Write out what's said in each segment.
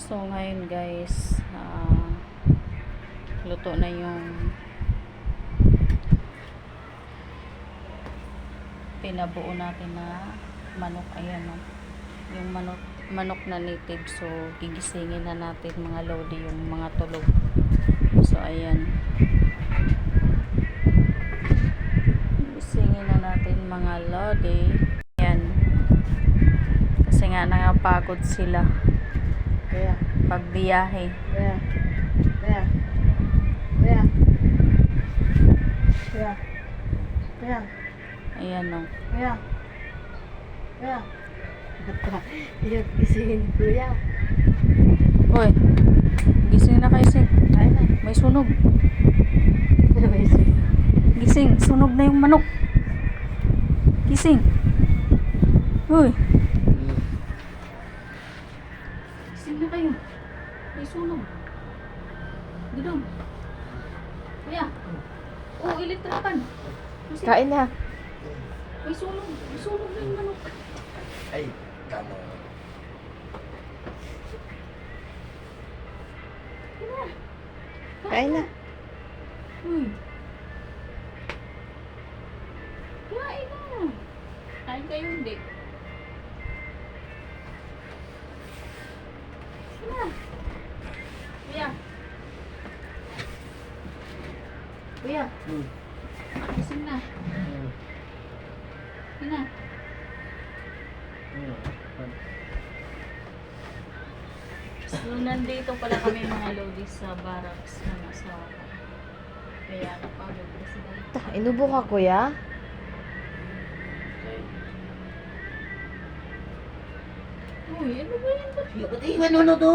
So ngayon guys, luto na yung pinabuo natin na manok. Ayan o, yung manok na native. So gigisingin na natin mga lodi, yung mga tulog. So ayan, gigisingin na natin mga lodi. Ayan, kasi nga nakapagod sila pagbiyahe. Ayan o. Gisingin kuya. Hoy, gising na kayo, Sing. May sunog. Gising, sunog na yung manok. Gising. Hoy. Gising na kayo. May sunog. Dudong. Kuya. Oh, elektrakan. Kain na. May sunog. May sunog na yung manok. Ay, tama. Kain na. Uy. Kain na. Kain kayo hindi. Sige na. Kuya. Kuya. Gising na. Sige na. So, nandito pala kami mga lodi sa barracks ng asawa ko. Kaya napagod kasi dahil. Inubo ka kuya? Uy, ano ba yan? Pati ano to?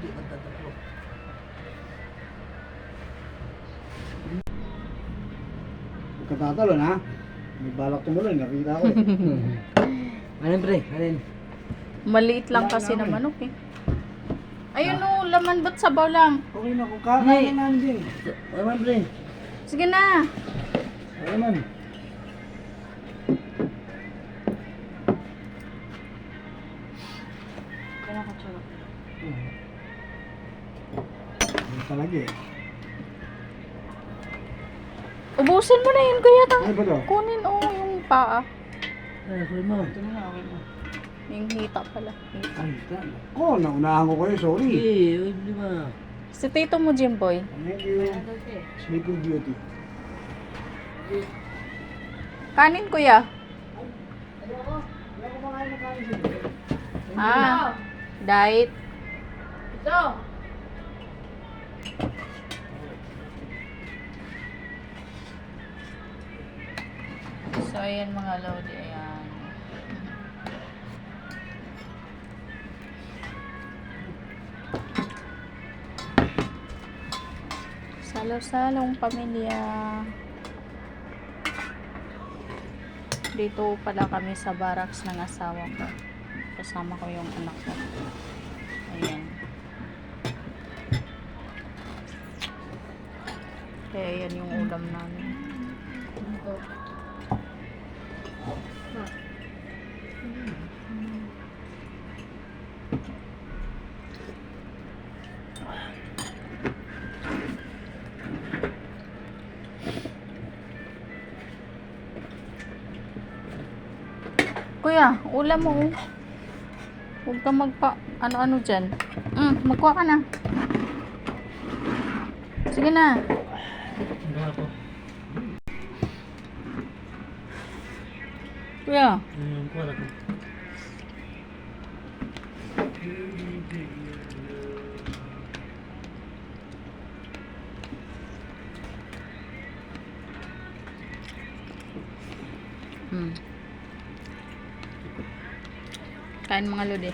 Di ba tatakbo? Huwag ka tatalon ha. May balak tumuloy, nakita ko. Alin pre? Alin? Maliit lang kasi na manok eh. Ayun o, laman ba't sabaw lang? Okay na, kung kakain namin din. Alin pre? Sige na. Okay man. Kaya ka tsura. Ano talaga eh. Ubusin mo na yun kuya. Ano ba to? Kunin o yung paa. Ay, kulit mo. Ito na nga, okay na. Yung hita pala. Hita. Ay, tama. Oh, naunahan ko kayo, sorry. Eh, di ba? Si tito mo, Jimboy. Thank you. Sleeping Beauty. Kanin kuya. Wala ko makain na kanin siya. Ah, diet. Ito. So, ayan mga lodi. Ayan. Salo-salong pamilya. Dito pala kami sa barracks ng asawa ko. Kasama ko yung anak ko. Ayan. Kaya yan yung ulam namin. Kuya, ulam mo. Huwag ka magpa ano-ano dyan. Magkuha ka na. Sige na. Ano ako? Kuya. Kuha na ko. Kain mga lodi.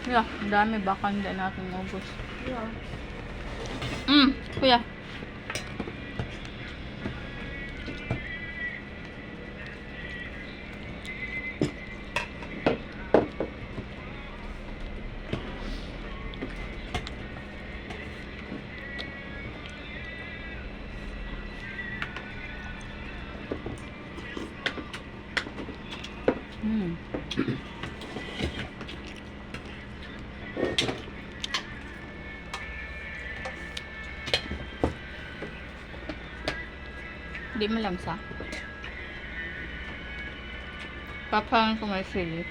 Kuya, ang dami. Baka hindi natin maubos. Kuya. Mm. Di malamsa. Papahan ko may sili.